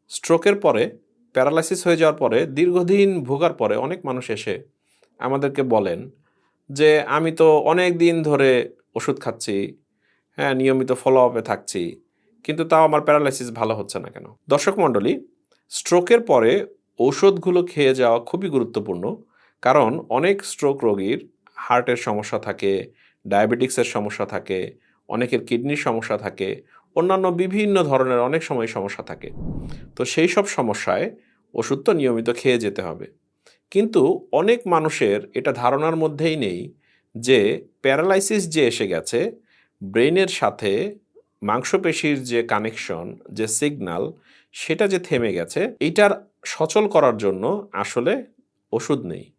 স্ট্রোকের পরে প্যারালাইসিস হয়ে যাওয়ার পরে দীর্ঘদিন ভোগার পরে অনেক মানুষ এসে আমাদেরকে বলেন যে, "আমি তো অনেক দিন ধরে ওষুধ খাচ্ছি, হ্যাঁ, নিয়মিত ফলো আপে থাকছি। কিন্তু তাও আমার প্যারালাইসিস ভালো হচ্ছে না কেন?" দর্শক মণ্ডলী, স্ট্রোকের পরে ঔষধগুলো খেয়ে যাওয়া খুবই গুরুত্বপূর্ণ। কারণ অনেক স্ট্রোক রোগীর হার্টের সমস্যা থাকে, ডায়াবেটিকসের সমস্যা থাকে, অনেকের কিডনির সমস্যা থাকে, অন্যান্য বিভিন্ন ধরনের অনেক সময় সমস্যা থাকে। তো সেই সব সমস্যায় ওষুধ তো নিয়মিত খেয়ে যেতে হবে। কিন্তু অনেক মানুষের এটা ধারণার মধ্যেই নেই যে প্যারালাইসিস যে এসে গেছে, ব্রেইনের সাথে মাংসপেশির যে কানেকশন, যে সিগন্যাল সেটা যে থেমে গেছে, এইটার সচল করার জন্য আসলে ওষুধ নেই।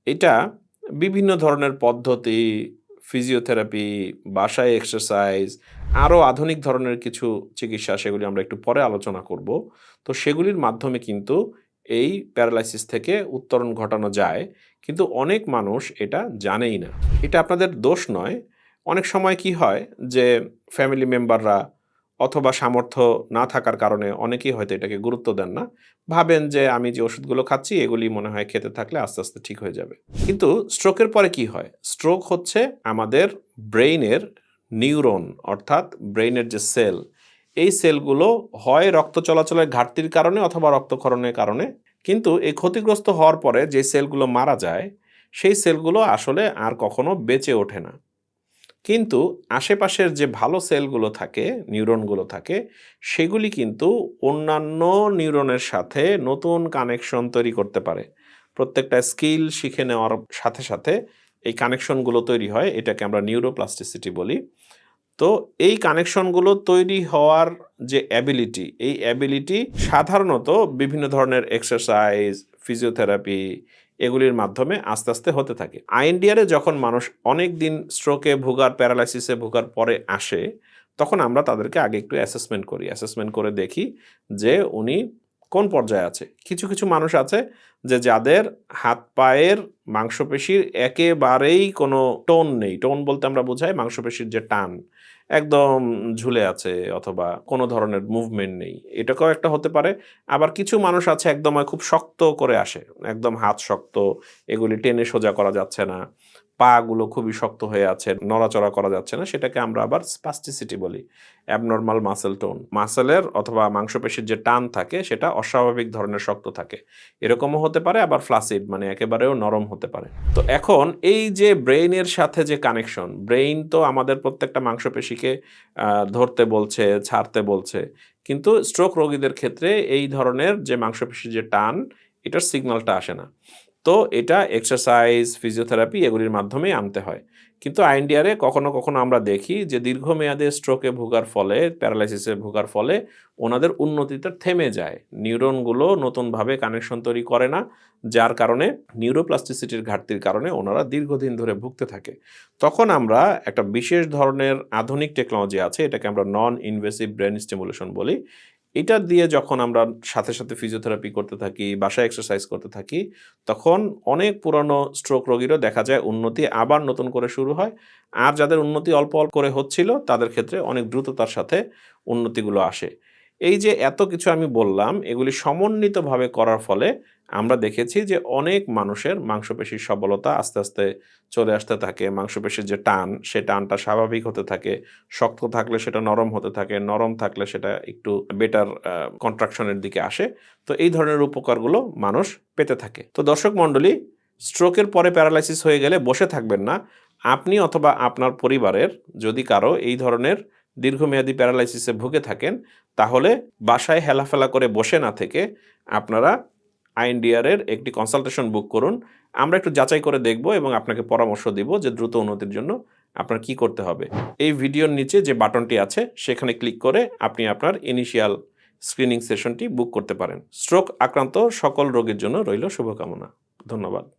এটা বিভিন্ন ধরনের পদ্ধতি, ফিজিওথেরাপি, বাসায় এক্সারসাইজ, আরও আধুনিক ধরনের কিছু চিকিৎসা সেগুলি আমরা একটু পরে আলোচনা করব। তো সেগুলির মাধ্যমে কিন্তু এই প্যারালাইসিস থেকে উত্তরণ ঘটানো যায়। কিন্তু অনেক মানুষ এটা জানেই না। এটা আপনাদের দোষ নয়। অনেক সময় কি হয় যে ফ্যামিলি মেম্বাররা অথবা সামর্থ্য না থাকার কারণে অনেকেই হয়তো এটাকে গুরুত্ব দেন না। ভাবেন যে আমি যে ওষুধগুলো খাচ্ছি এগুলি মনে হয় খেতে থাকলে আস্তে, আস্তে ঠিক হয়ে যাবে। কিন্তু স্ট্রোকের পরে কি হয়? স্ট্রোক হচ্ছে আমাদের ব্রেইনের নিউরন অর্থাৎ ব্রেইনের যে সেল, এই সেলগুলো হয় রক্ত চলাচলের ঘাটতির কারণে অথবা রক্তক্ষরণের কারণে, কিন্তু এই ক্ষতিগ্রস্ত হওয়ার পরে যে সেলগুলো মারা যায়, সেই সেলগুলো আসলে আর কখনো বেঁচে ওঠে না। কিন্তু আশেপাশের যে ভালো সেলগুলো থাকে, নিউরনগুলো থাকে, সেগুলি কিন্তু অন্যান্য নিউরনের সাথে নতুন কানেকশন তৈরি করতে পারে। প্রত্যেকটা স্কিল শিখে নেওয়ার সাথে, সাথে এই কানেকশনগুলো তৈরি হয়। এটাকে আমরা নিউরোপ্লাস্টিসিটি বলি। তো এই কানেকশনগুলো তৈরি হওয়ার যে অ্যাবিলিটি, এই অ্যাবিলিটি সাধারণত বিভিন্ন ধরনের এক্সারসাইজ, ফিজিওথেরাপি এগুলির মাধ্যমে আস্তে, আস্তে হতে থাকে। আইএনডিআরে যখন মানুষ অনেকদিন স্ট্রোকে ভোগার, প্যারালাইসিসে ভোগার পরে আসে, তখন আমরা তাদেরকে আগে একটু অ্যাসেসমেন্ট করি। অ্যাসেসমেন্ট করে দেখি যে উনি কোন পর্যায়ে আছে। কিছু, কিছু মানুষ আছে যে যাদের হাত-পায়ের মাংসপেশির একেবারেই কোনো টোন নেই। টোন বলতে আমরা বোঝাই মাংসপেশির যে টান, একদম ঝুলে আছে অথবা কোনো ধরনের মুভমেন্ট নেই। এটাকেও একটা হতে পারে। আবার কিছু মানুষ আছে একদম খুব শক্ত করে আসে। একদম হাত শক্ত, এগুলি টেনে সোজা করা যাচ্ছে না। পা গুলো খুবই শক্ত হয়ে আছে, নড়াচড়া করা যাচ্ছে না। সেটাকে আমরা আবার স্পাস্টিসিটি বলি। Abnormal muscle tone. মাসলের অথবা মাংসপেশির যে টান থাকে সেটা অস্বাভাবিক ধরনের শক্ত থাকে। এরকমও হতে পারে, আবার ফ্লাসিড মানে একেবারেও নরম হতে পারে। তো এখন এই যে ব্রেইনের সাথে যে কানেকশন, ব্রেইন তো আমাদের প্রত্যেকটা মাংসপেশিকে ধরতে বলছে, ছাড়তে বলছে। কিন্তু স্ট্রোক রোগীদের ক্ষেত্রে এই ধরনের যে মাংসপেশির যে টান, এটার সিগন্যালটা আসে না। তো এটা এক্সারসাইজ, ফিজিওথেরাপি এগুলির মাধ্যমেই আনতে হয়। কিন্তু আইএনডিআরে কখনো, কখনো আমরা দেখি যে দীর্ঘমেয়াদে স্ট্রোকে ভোগার ফলে, প্যারালাইসিসে ভোগার ফলে ওনাদের উন্নতিটা থেমে যায়। নিউরনগুলো নতুনভাবে কানেকশন তৈরি করে না। যার কারণে নিউরোপ্লাস্টিসিটির ঘাটতির কারণে ওনারা দীর্ঘদিন ধরে ভুগতে থাকে। তখন আমরা একটা বিশেষ ধরনের আধুনিক টেকনোলজি আছে, এটাকে আমরা নন ইনভেসিভ ব্রেইন স্টিমুলেশন বলি। এটা দিয়ে যখন আমরা সাথে, সাথে ফিজিওথেরাপি করতে থাকি, বাসায় এক্সারসাইজ করতে থাকি, তখন অনেক পুরানো স্ট্রোক রোগীরও দেখা যায় উন্নতি আবার নতুন করে শুরু হয়। আর যাদের উন্নতি অল্প, অল্প করে হচ্ছিল তাদের ক্ষেত্রে অনেক দ্রুততার সাথে উন্নতিগুলো আসে। এই যে এত কিছু আমি বললাম, এগুলি সমন্বিতভাবে করার ফলে আমরা দেখেছি যে অনেক মানুষের মাংসপেশির সবলতা আস্তে, আস্তে চলে আসতে থাকে। মাংসপেশির যে টান, সে টানটা স্বাভাবিক হতে থাকে। শক্ত থাকলে সেটা নরম হতে থাকে। নরম থাকলে সেটা একটু বেটার কন্ট্রাকশন এর দিকে আসে। তো এই ধরনের উপকারগুলো মানুষ পেতে থাকে। তো দর্শক মণ্ডলী, স্ট্রোকের পরে প্যারালাইসিস হয়ে গেলে বসে থাকবেন না। আপনি অথবা আপনার পরিবারের যদি কারো এই ধরনের দীর্ঘমেয়াদী প্যারালাইসিসে ভুগে থাকেন, তাহলে বাসায় হেলাফেলা করে বসে না থেকে আপনারা আইএনডিআর এর একটি কনসালটেশন বুক করুন। আমরা একটু যাচাই করে দেখব এবং আপনাকে পরামর্শ দিব যে দ্রুত উন্নতির জন্য আপনার কি করতে হবে। এই ভিডিওর নিচে যে বাটনটি আছে সেখানে ক্লিক করে আপনি আপনার ইনিশিয়াল স্ক্রিনিং সেশনটি বুক করতে পারেন। স্ট্রোক আক্রান্ত সকল রোগীর জন্য রইল শুভকামনা। ধন্যবাদ।